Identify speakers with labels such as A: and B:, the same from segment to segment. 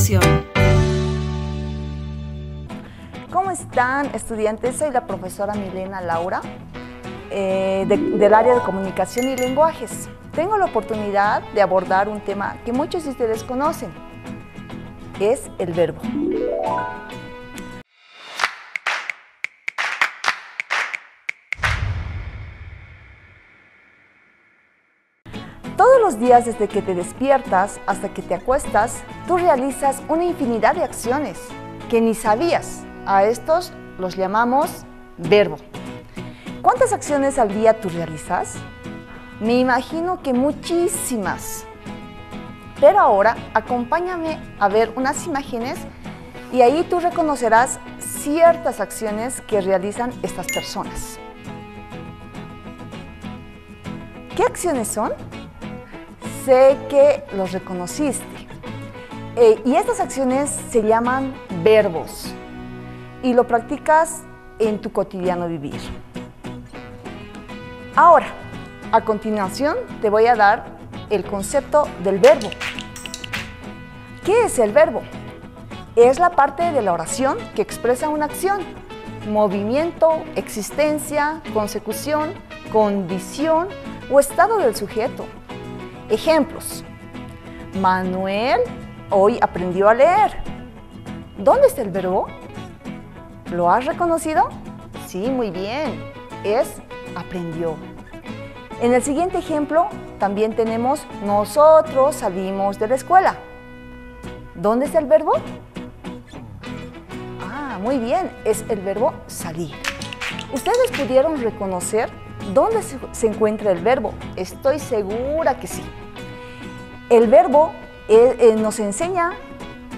A: Constitución.
B: ¿Cómo están, estudiantes? Soy la profesora Milena Laura, del área de comunicación y lenguajes. Tengo la oportunidad de abordar un tema que muchos de ustedes conocen, es el verbo. Todos los días, desde que te despiertas hasta que te acuestas, tú realizas una infinidad de acciones que ni sabías. A estos los llamamos verbo. ¿Cuántas acciones al día tú realizas? Me imagino que muchísimas. Pero ahora acompáñame a ver unas imágenes y ahí tú reconocerás ciertas acciones que realizan estas personas. ¿Qué acciones son? Sé que los reconociste. Y estas acciones se llaman verbos y lo practicas en tu cotidiano vivir. Ahora, a continuación te voy a dar el concepto del verbo. ¿Qué es el verbo? Es la parte de la oración que expresa una acción, movimiento, existencia, consecución, condición o estado del sujeto. Ejemplos. Manuel hoy aprendió a leer. ¿Dónde está el verbo? ¿Lo has reconocido? Sí, muy bien. Es aprendió. En el siguiente ejemplo también tenemos nosotros salimos de la escuela. ¿Dónde está el verbo? Ah, muy bien. Es el verbo salir. ¿Ustedes pudieron reconocer dónde se encuentra el verbo? Estoy segura que sí. El verbo nos enseña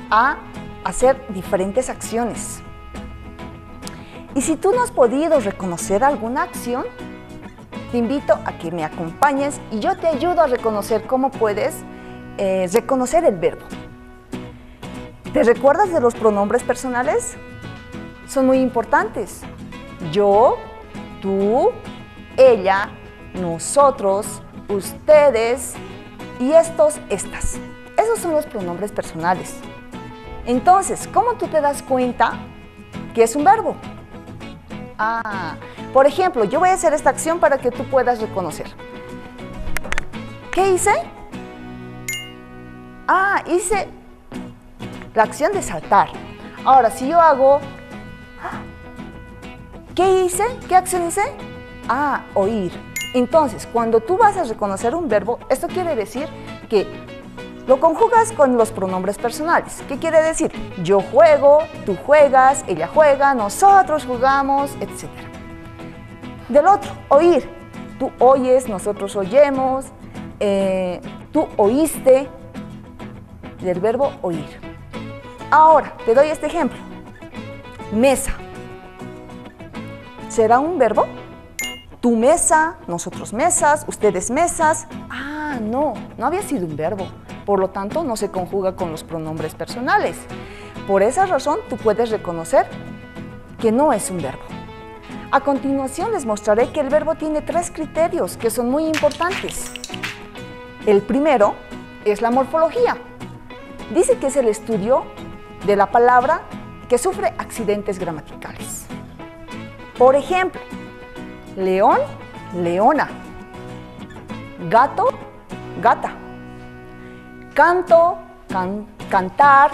B: a hacer diferentes acciones. Y si tú no has podido reconocer alguna acción, te invito a que me acompañes y yo te ayudo a reconocer cómo puedes reconocer el verbo. ¿Te recuerdas de los pronombres personales? Son muy importantes. Yo, tú, ella, nosotros, ustedes y estos, estas. Esos son los pronombres personales. Entonces, ¿cómo tú te das cuenta que es un verbo? Por ejemplo, yo voy a hacer esta acción para que tú puedas reconocer. ¿Qué hice? Hice la acción de saltar. Ahora, si yo hago... ¿Qué hice? ¿Qué acción hice? Oír. Entonces, cuando tú vas a reconocer un verbo, esto quiere decir que lo conjugas con los pronombres personales. ¿Qué quiere decir? Yo juego, tú juegas, ella juega, nosotros jugamos, etc. Del otro, oír. Tú oyes, nosotros oyemos, tú oíste, del verbo oír. Ahora, te doy este ejemplo. Mesa. ¿Será un verbo? Tu mesa, nosotros mesas, ustedes mesas. No había sido un verbo. Por lo tanto, no se conjuga con los pronombres personales. Por esa razón, tú puedes reconocer que no es un verbo. A continuación, les mostraré que el verbo tiene 3 criterios que son muy importantes. El primero es la morfología. Dice que es el estudio de la palabra que sufre accidentes gramaticales. Por ejemplo, león, leona, gato, gata, canto, cantar,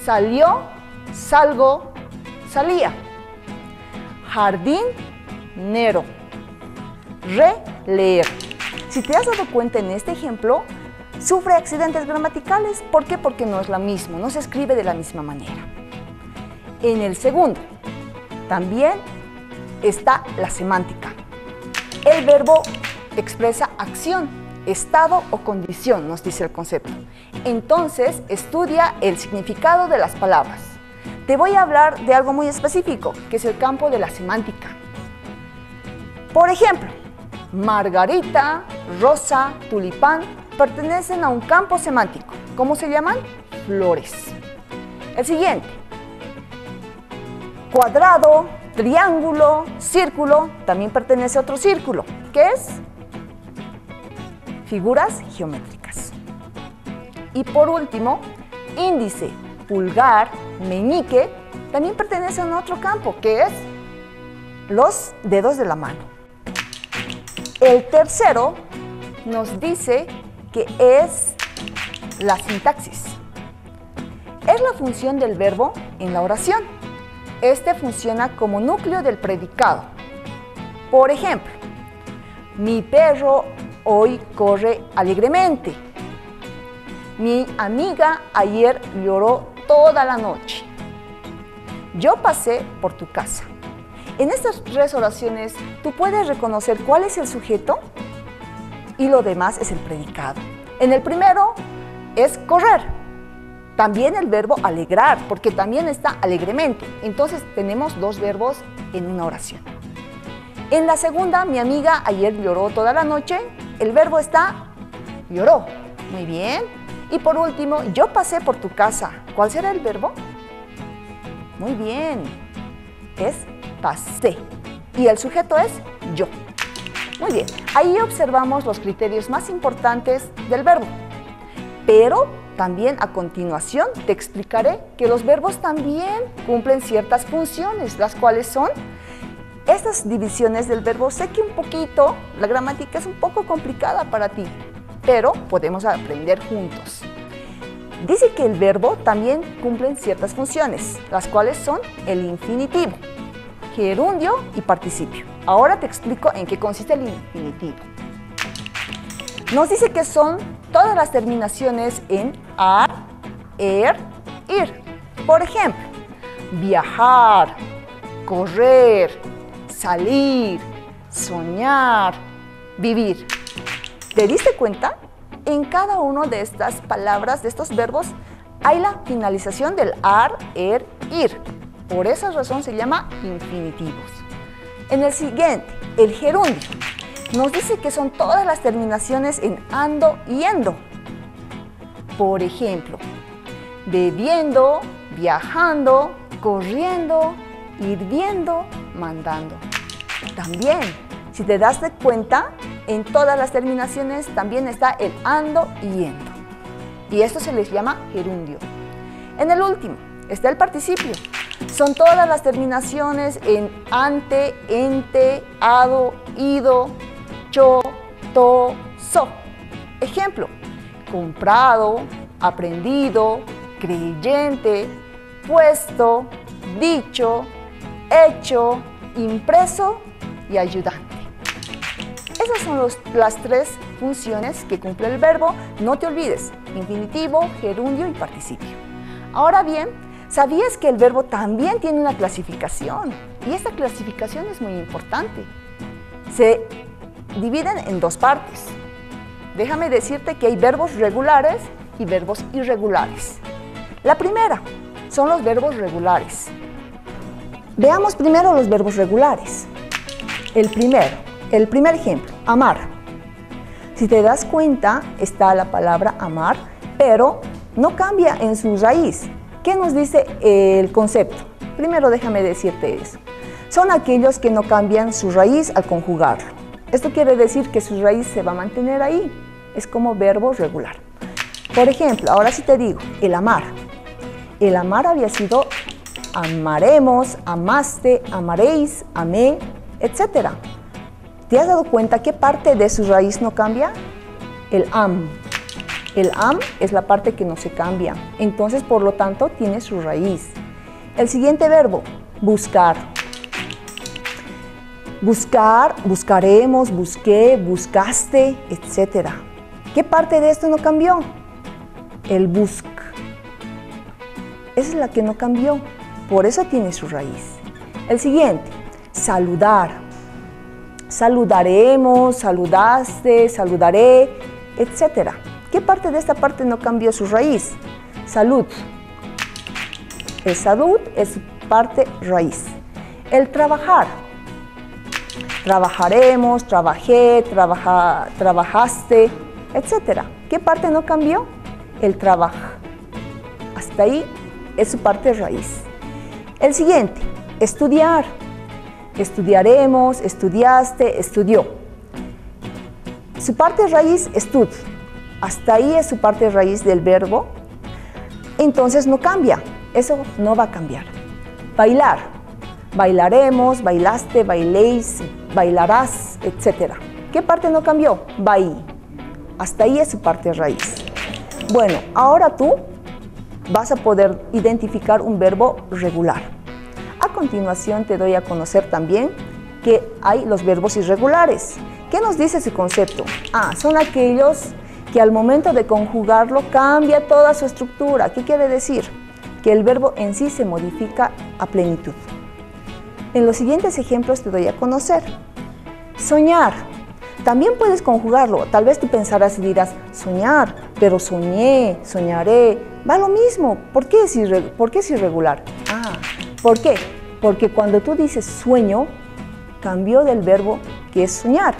B: salió, salgo, salía, jardín, nero, leer. Si te has dado cuenta en este ejemplo, sufre accidentes gramaticales. ¿Por qué? Porque no es lo mismo, no se escribe de la misma manera. En el segundo, también está la semántica. El verbo expresa acción, estado o condición, nos dice el concepto. Entonces, estudia el significado de las palabras. Te voy a hablar de algo muy específico, que es el campo de la semántica. Por ejemplo, margarita, rosa, tulipán pertenecen a un campo semántico. ¿Cómo se llaman? Flores. El siguiente. Cuadrado, triángulo, círculo, también pertenece a otro círculo. ¿Qué es? Figuras geométricas. Y por último, índice, pulgar, meñique, también pertenecen a otro campo, que es los dedos de la mano. El tercero nos dice que es la sintaxis. Es la función del verbo en la oración. Este funciona como núcleo del predicado. Por ejemplo, mi perro hoy corre alegremente. Mi amiga ayer lloró toda la noche. Yo pasé por tu casa. En estas tres oraciones, tú puedes reconocer cuál es el sujeto y lo demás es el predicado. En el primero es correr. También el verbo alegrar, porque también está alegremente. Entonces tenemos dos verbos en una oración. En la segunda, mi amiga ayer lloró toda la noche. El verbo está lloró. Muy bien. Y por último, yo pasé por tu casa. ¿Cuál será el verbo? Muy bien. Es pasé. Y el sujeto es yo. Muy bien. Ahí observamos los criterios más importantes del verbo. Pero también a continuación te explicaré que los verbos también cumplen ciertas funciones, las cuales son estas divisiones del verbo. Sé que un poquito, la gramática es un poco complicada para ti, pero podemos aprender juntos. Dice que el verbo también cumple ciertas funciones, las cuales son el infinitivo, gerundio y participio. Ahora te explico en qué consiste el infinitivo. Nos dice que son todas las terminaciones en ar, ir. Por ejemplo, viajar, correr, salir, soñar, vivir. ¿Te diste cuenta? En cada una de estas palabras, de estos verbos, hay la finalización del ar, ir. Por esa razón se llama infinitivos. En el siguiente, el gerundio. Nos dice que son todas las terminaciones en ando y endo. Por ejemplo, bebiendo, viajando, corriendo, hirviendo, mandando. También, si te das de cuenta, en todas las terminaciones también está el ando y endo. Y esto se les llama gerundio. En el último está el participio. Son todas las terminaciones en ante, ente, ado, ido, cho, to, so. Ejemplo, comprado, aprendido, creyente, puesto, dicho, hecho, impreso y ayudante. Esas son las tres funciones que cumple el verbo. No te olvides, infinitivo, gerundio y participio. Ahora bien, ¿sabías que el verbo también tiene una clasificación? Y esta clasificación es muy importante. Se dividen en dos partes. Déjame decirte que hay verbos regulares y verbos irregulares. La primera son los verbos regulares. Veamos primero los verbos regulares. El primer ejemplo, amar. Si te das cuenta, está la palabra amar, pero no cambia en su raíz. ¿Qué nos dice el concepto? Primero déjame decirte eso. Son aquellos que no cambian su raíz al conjugarlo. Esto quiere decir que su raíz se va a mantener ahí. Es como verbo regular. Por ejemplo, ahora sí te digo, el amar. El amar había sido amaremos, amaste, amaréis, amé, etc. ¿Te has dado cuenta qué parte de su raíz no cambia? El am. El am es la parte que no se cambia. Entonces, por lo tanto, tiene su raíz. El siguiente verbo, buscar. Buscar, buscaremos, busqué, buscaste, etc. ¿Qué parte de esto no cambió? El busc. Esa es la que no cambió. Por eso tiene su raíz. El siguiente, saludar. Saludaremos, saludaste, saludaré, etc. ¿Qué parte de esta parte no cambió su raíz? Salud. El salud es parte raíz. El trabajar. Trabajaremos, trabajé, trabajaste, etc. ¿Qué parte no cambió? El trabajo. Hasta ahí es su parte raíz. El siguiente, estudiar. Estudiaremos, estudiaste, estudió. Su parte raíz, estud. hasta ahí es su parte raíz del verbo, entonces no cambia. Eso no va a cambiar. Bailar. Bailaremos, bailaste, bailéis, bailarás, etc. ¿Qué parte no cambió? Baí. Hasta ahí es su parte raíz. Bueno, ahora tú vas a poder identificar un verbo regular. A continuación te doy a conocer también que hay los verbos irregulares. ¿Qué nos dice ese concepto? Son aquellos que al momento de conjugarlo cambia toda su estructura. ¿Qué quiere decir? Que el verbo en sí se modifica a plenitud. En los siguientes ejemplos te doy a conocer. Soñar. También puedes conjugarlo. Tal vez tú pensarás y dirás, soñar, pero soñé, soñaré. Va lo mismo. ¿Por qué es irregular? ¿Por qué? Porque cuando tú dices sueño, cambió del verbo que es soñar.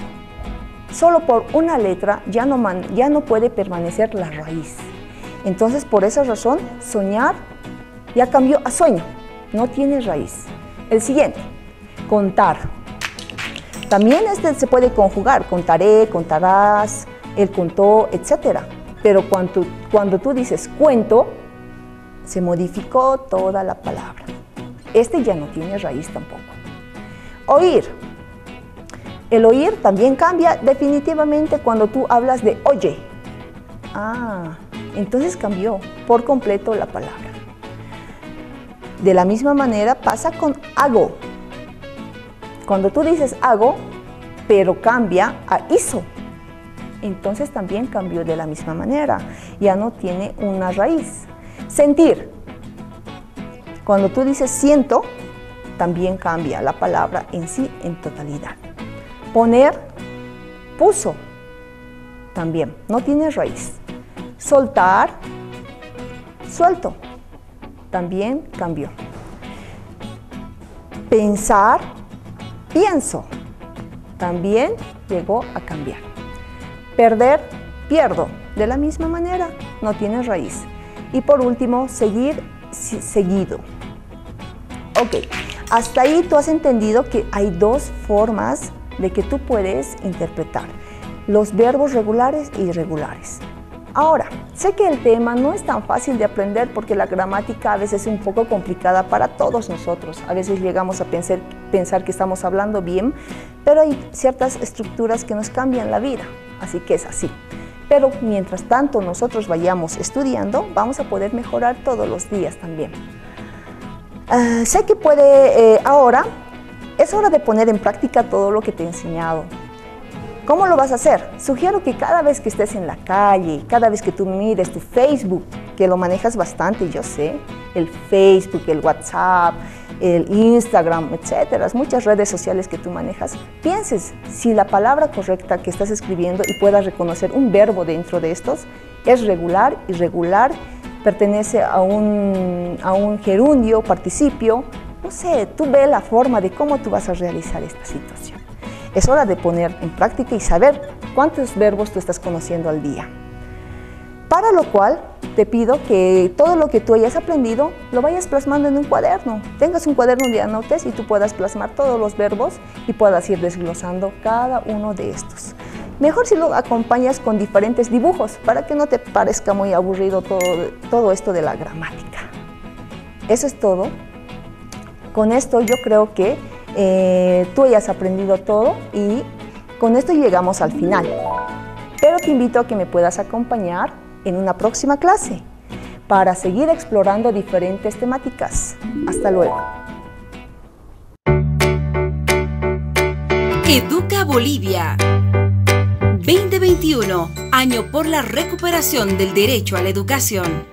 B: Solo por una letra ya no puede permanecer la raíz. Entonces, por esa razón, soñar ya cambió a sueño. No tiene raíz. El siguiente, contar. También se puede conjugar, contaré, contarás, él contó, etc. Pero cuando tú dices cuento, se modificó toda la palabra. Este ya no tiene raíz tampoco. Oír. El oír también cambia definitivamente cuando tú hablas de oye. Entonces cambió por completo la palabra. De la misma manera pasa con hago. Cuando tú dices hago, pero cambia a hizo, entonces también cambió de la misma manera. Ya no tiene una raíz. Sentir. Cuando tú dices siento, también cambia la palabra en sí en totalidad. Poner, puso, también no tiene raíz. Soltar, suelto, también cambió. Pensar, pienso, también llegó a cambiar. Perder, pierdo, de la misma manera, no tiene raíz. Y por último, seguir, seguido. Ok, hasta ahí tú has entendido que hay dos formas de que tú puedes interpretar los verbos regulares e irregulares. Ahora, sé que el tema no es tan fácil de aprender porque la gramática a veces es un poco complicada para todos nosotros. A veces llegamos a pensar que estamos hablando bien, pero hay ciertas estructuras que nos cambian la vida, así que es así. Pero mientras tanto nosotros vayamos estudiando, vamos a poder mejorar todos los días también. Sé que ahora es hora de poner en práctica todo lo que te he enseñado. ¿Cómo lo vas a hacer? Sugiero que cada vez que estés en la calle, cada vez que tú mires tu Facebook, que lo manejas bastante, yo sé, el Facebook, el WhatsApp, el Instagram, etcétera, muchas redes sociales que tú manejas, pienses si la palabra correcta que estás escribiendo y puedas reconocer un verbo dentro de estos es regular, irregular, pertenece a un gerundio, participio. No sé, tú ve la forma de cómo tú vas a realizar esta situación. Es hora de poner en práctica y saber cuántos verbos tú estás conociendo al día. Para lo cual, te pido que todo lo que tú hayas aprendido lo vayas plasmando en un cuaderno. Tengas un cuaderno de anotes y tú puedas plasmar todos los verbos y puedas ir desglosando cada uno de estos. Mejor si lo acompañas con diferentes dibujos para que no te parezca muy aburrido todo esto de la gramática. Eso es todo. Con esto yo creo que tú hayas aprendido todo y con esto llegamos al final. Pero te invito a que me puedas acompañar en una próxima clase para seguir explorando diferentes temáticas. Hasta luego.
A: Educa Bolivia 2021, año por la recuperación del derecho a la educación.